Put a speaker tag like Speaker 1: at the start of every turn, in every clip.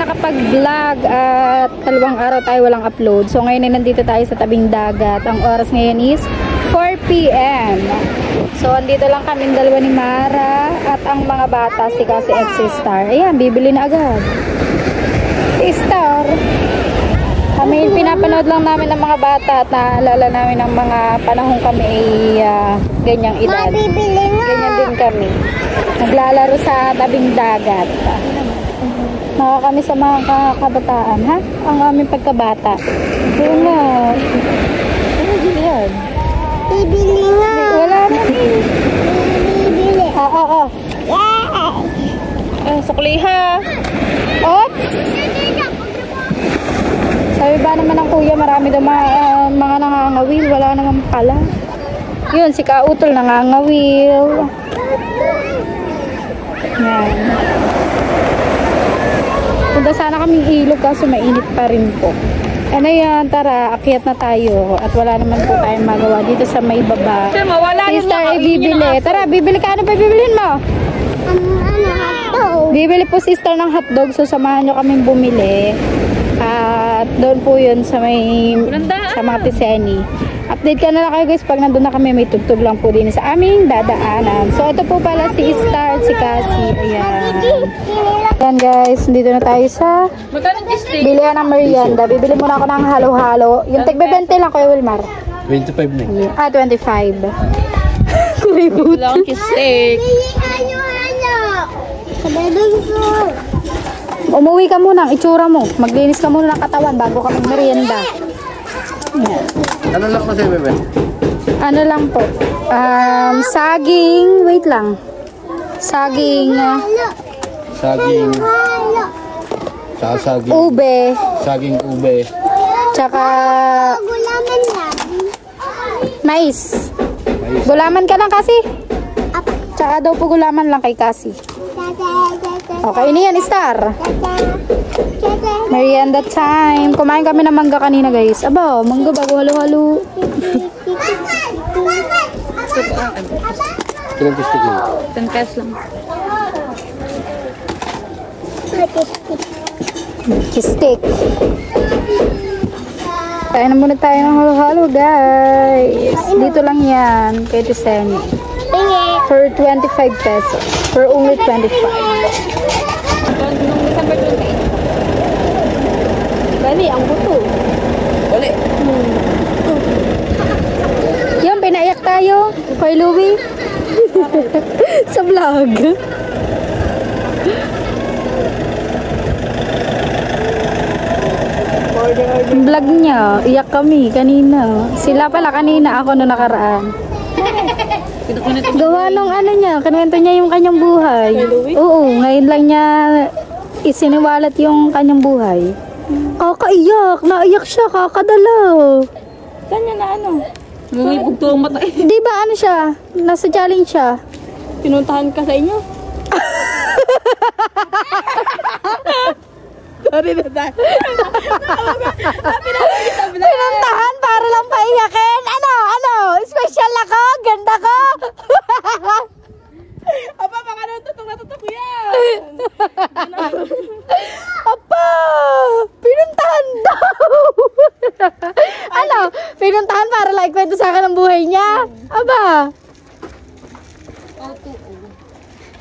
Speaker 1: nakakapag-vlog at 2 araw tayo walang upload. So ngayon ay nandito tayo sa tabing dagat. Ang oras ngayon is 4 PM. So andito lang kami dalawa ni Mara at ang mga bata si kasi at si Star. Ayan, bibili na agad. Si Star. Kami pinapanood lang namin ng mga bata at naalala namin ng mga panahon kami ay ganyang edad. Ganyan din kami. Naglalaro sa tabing dagat. Naka kami sa mga kabataan, ha? Ang aming pagkabata. Doon na. Ano yan?
Speaker 2: Bibili nga.
Speaker 1: Wala na.
Speaker 2: Bibili.
Speaker 1: Oo. Sukli ha. Oops! Sabi ba naman ng kuya, marami daw mga nangangawil. Wala naman pala. Yun, si Kautol nangangawil. Yan. Punta sana kaming ilog kaso mainit pa rin po. Ano yan, tara, akyat na tayo. At wala naman po tayong magawa dito sa may baba. Si Star ay bibili. Tara, bibili ka. Ano pa bibilhin mo?
Speaker 2: Hotdog.
Speaker 1: Bibili po si Star ng hotdog. So samahan nyo kaming bumili. At doon po yun sa may sa mga Tiseni. Update ka na lang kayo guys pag nandun na kami. May tugtog lang po din sa aming dadaanan. So ito po pala si Star at si Cassie. Ayan. Ayan guys, dito na tayo sa bilihan ng merienda. Bibili muna ako ng halo-halo. Yung tigbe-20 lang Kuya Wilmar.
Speaker 3: 25 na.
Speaker 1: 25. Kuribut.
Speaker 4: Long steak.
Speaker 1: Umuwi ka muna, ang itsura mo. Maglinis ka muna ng katawan bago ka mag-merienda. Ayan.
Speaker 3: Ano lang kasi, bebe?
Speaker 1: Ano lang po? Saging, wait lang. Saging,
Speaker 3: Saging. Saging.
Speaker 1: ube,
Speaker 3: Saging ube.
Speaker 1: tsaka
Speaker 2: Gulaman lang.
Speaker 1: mais. Gulaman ka lang kasi. Tsaka daw po gulaman lang kay kasi. Okay, ini yan, Star. Merienda time. Kumain kami ng mangga kanina, guys. Aba, mangga bago halo-halo.
Speaker 3: Ilang pistik yun?
Speaker 4: 10 pesos lang.
Speaker 1: Steak. Kain na muna tayo ng halo-halo, guys. Dito lang yan, kay Tiseni. For 25 pesos. For only 25.
Speaker 4: Nung December 28.
Speaker 1: Bali, ang buto.
Speaker 4: Uli.
Speaker 1: Yan, pinaiyak tayo. Kay Louie. Sa vlog. Vlog niya, iyak kami kanina. Sila pala kanina, ako nung nakaraan. Gawa nung ano niya, kanwento niya yung kanyang buhay. Oo, ngayon lang niya isiniwalat yung kanyang buhay. Kakaiyak, naiyak siya, kakadalaw.
Speaker 4: Kanya na ano? Ngumibog to ang mata eh.
Speaker 1: Di ba ano siya? Nasa challenge siya.
Speaker 4: Pinuntahan ka sa inyo? Sorry na tayo.
Speaker 1: Pinuntahan para lang paiyakin. Ano? Special ako? Ganda ko?
Speaker 4: Aba, baka natutok na tutok yan.
Speaker 1: Apa! Pinuntahan daw! Ano? Pinuntahan para lang ikwento sa akin ang buhay niya? Aba!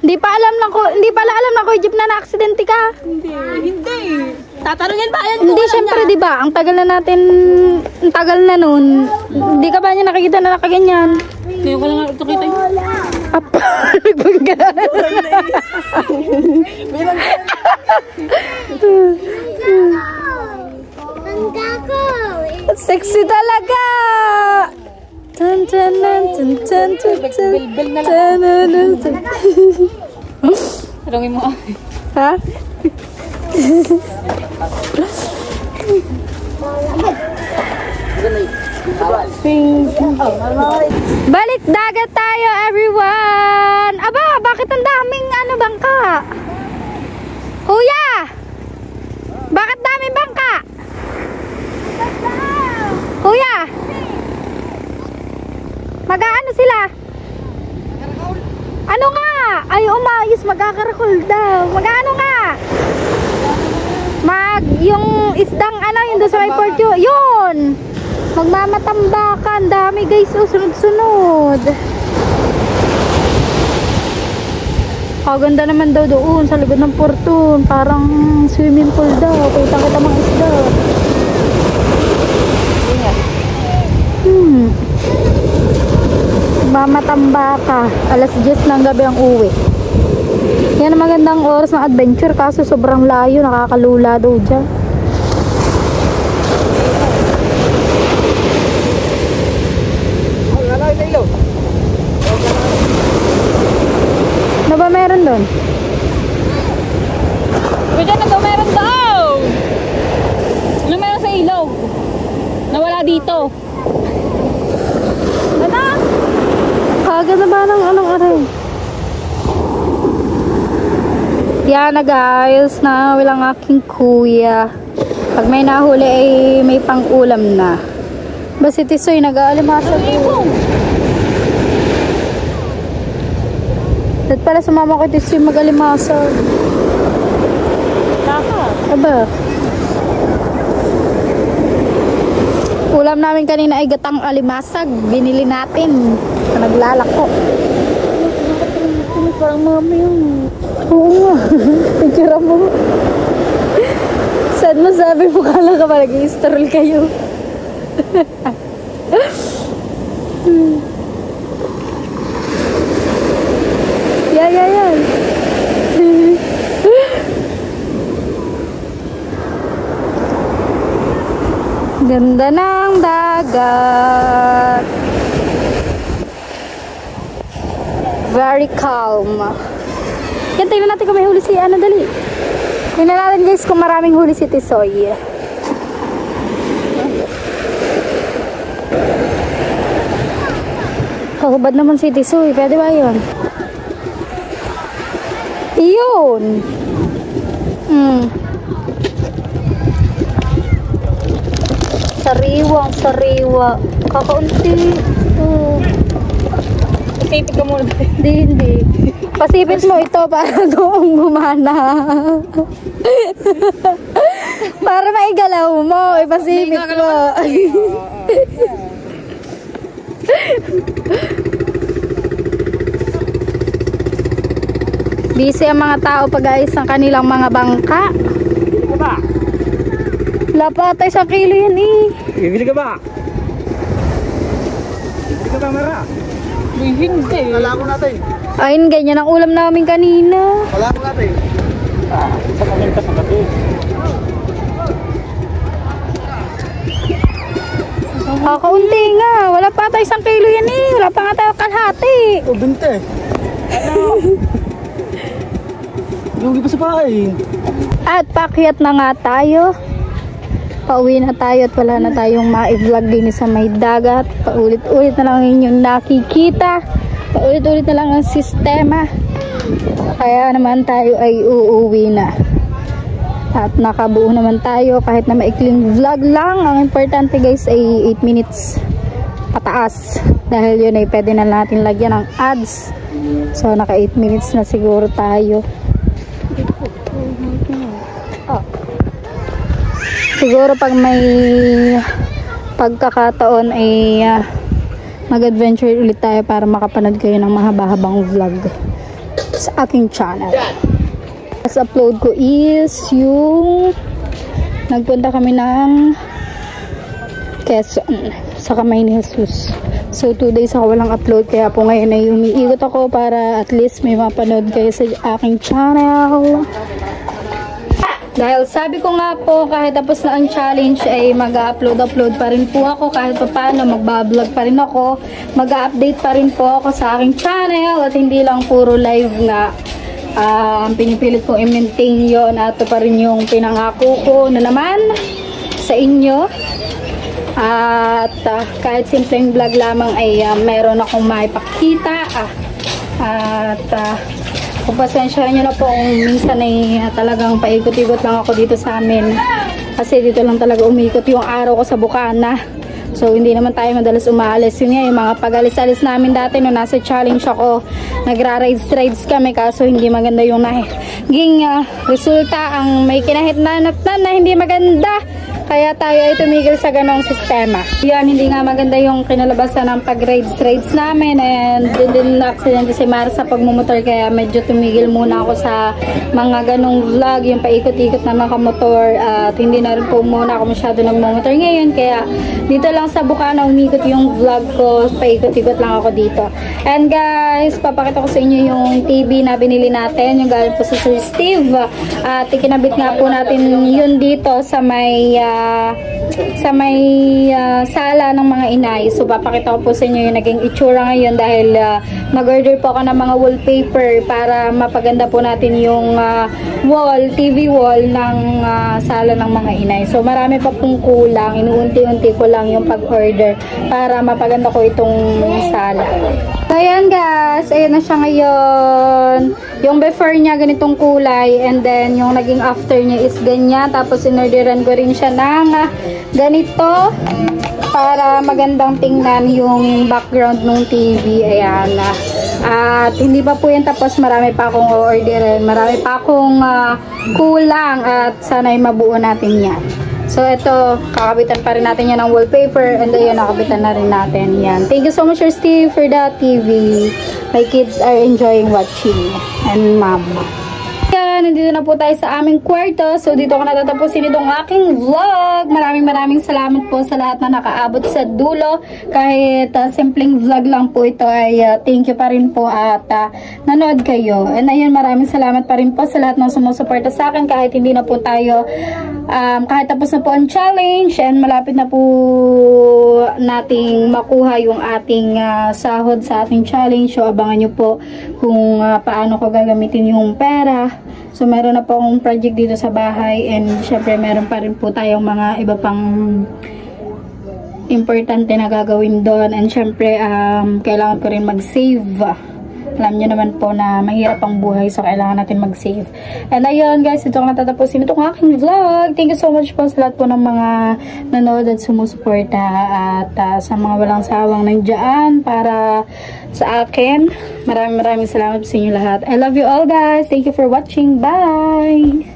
Speaker 1: Hindi pala alam na Kuya Jeep na na-aksidente ka.
Speaker 4: Hindi. Tatanungin ba yan?
Speaker 1: Hindi, syempre, di ba? Ang tagal na nun. Hindi ka ba niya nakikita na nakaganyan?
Speaker 4: Hindi ko lang ito kita yun.
Speaker 1: Apa! Nagpagkaan.
Speaker 2: Ang gago.
Speaker 1: Sexy talaga! Tan tan tan tan tan
Speaker 4: Bilbil na lang.
Speaker 1: tan.
Speaker 4: Tanungin mo.
Speaker 1: Ha? Balik dagat tayo, everyone! Aba, bakit ang daming bangka? Kuya! Bakit daming bangka? Kuya! Mag-aano sila? Ano nga? Ay, umayos, magkakarakol daw. Mag-aano nga? yung isdang ano, yung doon sa may port yun. Magmamatambakan. Dami guys, oh, sunod-sunod. Kaganda naman daw doon sa likod ng porton. Parang swimming pool daw. Kita-kita mga isda. Mamatambaka. Alas 10 ng gabi ang uwi. Yan ang magandang oras ng adventure. Kaso sobrang layo. Nakakalula daw dyan. Ano ba meron doon?
Speaker 4: Diyan na daw meron daw. Ano meron sa ilog? Nawala dito. Ano?
Speaker 1: Kaganda ba ng anong aray? Yan na guys, na walang aking kuya. Pag may nahuli ay may pang-ulam na. Ba si Tisoy nag-aalimasa doon. At pala sumama ko Tisoy mag-alimasa. Aba. Ulam namin kanina ay gatang alimasag. Binili natin. Naglalako. Parang mami yun. Oo nga. Picture mo. Saan mo sabi mo kala ka ba nag-i-stroll kayo? Yan. Ganda ng dagat. Very calm. Yan, tingnan natin kung may huli si ano, dali. Tingnan natin guys kung maraming huli si Tisoy. Hubad naman si Tisoy. Pwede ba yun? Iyon. Sariwa. Kakaunti.
Speaker 4: Pasipit ka muna.
Speaker 1: Hindi. Pasipit mo ito para doon gumana. Para maigalaw mo. Ipasipit mo. Busy ang mga tao pag-ayos ng kanilang mga bangka. Wala pa tayo sa kilo yan eh.
Speaker 3: Bibili ka ba? Bibili ka ba, Mara?
Speaker 4: Hindi.
Speaker 3: Kala ko natin.
Speaker 1: Ayun, ganyan ang ulam namin kanina.
Speaker 3: Kala ko natin. Sa kamintas ng gabi.
Speaker 1: Kaunti nga. Wala pa tayo 1 kilo yan eh. Wala pa nga tayo kalahati.
Speaker 3: O, 20. Lugi pa sa pahay.
Speaker 1: At pakyat na nga tayo. Pauwi na tayo at wala na tayong ma-vlog din sa may dagat. Paulit-ulit na lang inyong nakikita. Paulit-ulit na lang ang sistema. Kaya naman tayo ay uuwi na. At nakabuo naman tayo kahit na maikling vlog lang. Ang importante guys ay 8 minutes pataas. Dahil yun ay pwede na natin lagyan ng ads. So naka 8 minutes na siguro tayo. Siguro pag may pagkakataon ay mag-adventure ulit tayo para makapanood kayo ng mahaba-habang vlog sa aking channel. As upload ko is yung nagpunta kami ng Quezon sa Kamay ni Jesus. So 2 days ako walang upload, kaya po ngayon ay umiikot ako para at least may mapanood kayo sa aking channel. Dahil sabi ko nga po, kahit tapos na ang challenge ay mag-upload pa rin po ako. Kahit pa paano, magbablog pa rin ako. Mag-update pa rin po ako sa aking channel. At hindi lang puro live nga. Ang pinipilit kong i-maintain yun. At ito pa rin yung pinangako ko na naman sa inyo. At kahit simpleng vlog lamang ay meron akong maipakita. Kung pasensyahan nyo na po kung minsan ay talagang paikot-ikot lang ako dito sa amin. Kasi dito lang talaga umikot yung araw ko sa Bukana. So, hindi naman tayo madalas umaalis. Yun nga, yung mga pag-alis-alis namin dati nung nasa challenge ako, nagra-rides kami kaso hindi maganda yung naging resulta. Ang may kinahitnan na hindi maganda. Kaya tayo ay tumigil sa ganong sistema. Yan, hindi nga maganda yung kinalabasan ng pag-rides namin. And din na-accident si Mara sa pagmumotor. Kaya medyo tumigil muna ako sa mga ganong vlog. Yung paikot-ikot na makamotor. At hindi na rin po muna ako masyado nagmumotor ngayon. Kaya dito lang sa Bukana umikot yung vlog ko. Paikot-ikot lang ako dito. And guys, papakita ko sa inyo yung TV na binili natin. Yung galing po sa Sir Steve. At ikinabit nga po natin yun dito sa may sala ng mga inay. So papakita ko po sa inyo yung naging itsura ngayon dahil nag-order po ako ng mga wallpaper para mapaganda po natin yung TV wall ng sala ng mga inay. So marami pa pong kulang, inuunti-unti ko lang yung pag-order para mapaganda ko itong sala. So ayan guys, ayan na siya ngayon. Yung before niya ganitong kulay, and then yung naging after niya is ganyan. Tapos inorderan ko rin siya ng ganito para magandang tingnan yung background ng TV. Ayan. At hindi pa po yan tapos, marami pa akong orderan, marami pa akong kulang at sana'y mabuo natin yan. So, ito, kakabitan pa rin natin yan ng wallpaper, and ayun, nakabitan na rin natin yan. Thank you so much, Sir Steve, for that TV. My kids are enjoying watching, and mama. Yan, nandito na po tayo sa aming kwarto. So, dito ko natatapusin itong aking vlog. Maraming salamat po sa lahat na nakaabot sa dulo. Kahit simpleng vlog lang po ito, ay thank you pa rin po at nanood kayo. And ayun, maraming salamat pa rin po sa lahat ng sumusuporta sa akin kahit hindi na po tayo kahit tapos na po ang challenge and malapit na po nating makuha yung ating sahod sa ating challenge. So abangan nyo po kung paano ko gagamitin yung pera. So meron na po akong project dito sa bahay, and syempre meron pa rin po tayong mga iba pang importante na gagawin doon, and syempre kailangan ko rin mag-save. Alam nyo naman po na mahirap ang buhay, so kailangan natin mag-save. And ayun guys, ito ang natatapusin itong aking vlog. Thank you so much po sa lahat po ng mga nanood at sumusuporta, at sa mga walang sawang nandiyan para sa akin. Maraming salamat sa inyo lahat. I love you all guys. Thank you for watching. Bye!